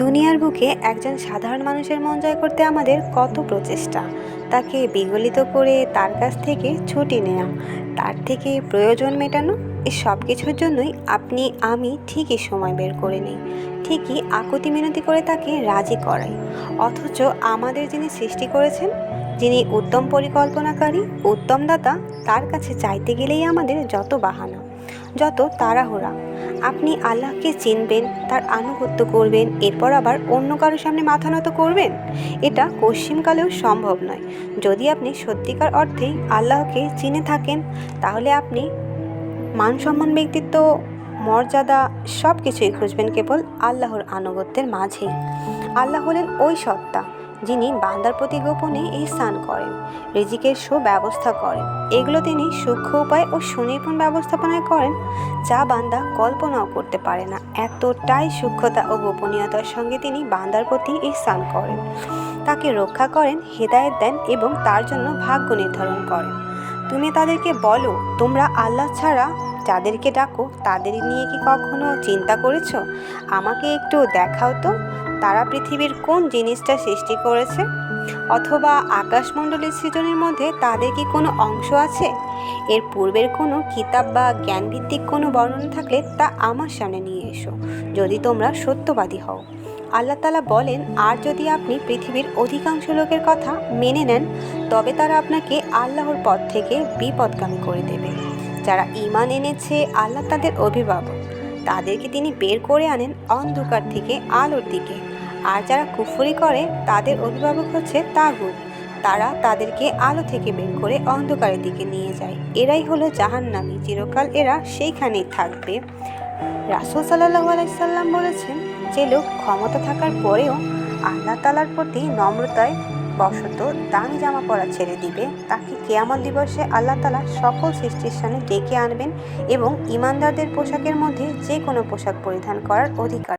দুনিয়ার বুকে একজন সাধারণ মানুষের মন জয় করতে আমাদের কত প্রচেষ্টা, তাকে বিগলিত করে তার কাছ থেকে ছুটি নেওয়া, তার থেকে প্রয়োজন মেটানো, এই সব কিছুর জন্যই আপনি আমি ঠিকই সময় বের করে নিই, ঠিকই আকুতি মিনতি করে তাকে রাজি করাই। অথচ আমাদের যিনি সৃষ্টি করেছেন, যিনি উত্তম পরিকল্পনাকারী, উত্তম দাতা, তার কাছে চাইতে গেলেই আমাদের যত বাহানা, যত তাড়াহুড়া। আপনি আল্লাহকে চিনবেন, তার আনুগত্য করবেন, এরপর আবার অন্য কারোর সামনে মাথা নত করবেন? এটা কশ্চিনকালেও সম্ভব নয়। যদি আপনি সত্যিকার অর্থেই আল্লাহকে চিনে থাকেন, তাহলে আপনি মান সম্মান, ব্যক্তিত্ব, মর্যাদা সব কিছুই খুঁজবেন কেবল আল্লাহর আনুগত্যের মাঝেই। আল্লাহ হলেন ওই সত্তা যিনি বান্দার প্রতি গোপনে ইহসান করেন, রিজিকের সুব্যবস্থা করেন। এগুলো তিনি সূক্ষ্ম উপায় ও সুনিপুণ ব্যবস্থাপনায় করেন, যা বান্দা কল্পনাও করতে পারে না। এতটাই সূক্ষ্মতা ও গোপনীয়তার সঙ্গে তিনি বান্দার প্রতি ইহসান করেন, তাকে রক্ষা করেন, হেদায়েত দেন এবং তার জন্য ভাগ্য নির্ধারণ করেন। তুমি তাদেরকে বলো, তোমরা আল্লাহ ছাড়া যাদেরকে ডাকো তাদের নিয়ে কি কখনো চিন্তা করেছো? আমাকে একটু দেখাও তো, তারা পৃথিবীর কোন জিনিসটা সৃষ্টি করেছে? অথবা আকাশমণ্ডলের সৃজনের মধ্যে তাদের কি কোনো অংশ আছে? এর পূর্বের কোনো কিতাব বা জ্ঞানভিত্তিক কোনো বর্ণনা থাকলে তা আমার সামনে নিয়ে এসো, যদি তোমরা সত্যবাদী হও। আল্লাহ তাআলা বলেন, আর যদি আপনি পৃথিবীর অধিকাংশ লোকের কথা মেনে নেন, তবে তারা আপনাকে আল্লাহর পথ থেকে বিপথগামী করে দেবে। যারা ঈমান এনেছে, আল্লাহ তাদের অভিভাবক, তাদেরকে তিনি বের করে আনেন অন্ধকার থেকে আলোর দিকে। আর যারা কুফরি করে, তাদের অভিভাবক হচ্ছে তাগুত, তারা তাদেরকে আলো থেকে বের করে অন্ধকারের দিকে নিয়ে যায়। এরাই হলো জাহান্নামী, চিরকাল এরা সেইখানেই থাকবে। রাসূল সাল্লাল্লাহু আলাইহি সাল্লাম বলেছেন, যে লোক ক্ষমতা থাকার পরেও আল্লাহ তাআলার প্রতি নম্রতায় বশত দামি জামা পরা ছেড়ে দিবে, তাকে কিয়ামত দিবসে আল্লাহ তাআলা সকল সৃষ্টির সামনে ডেকে আনবেন এবং ঈমানদারদের পোশাকের মধ্যে যে কোনো পোশাক পরিধান করার অধিকার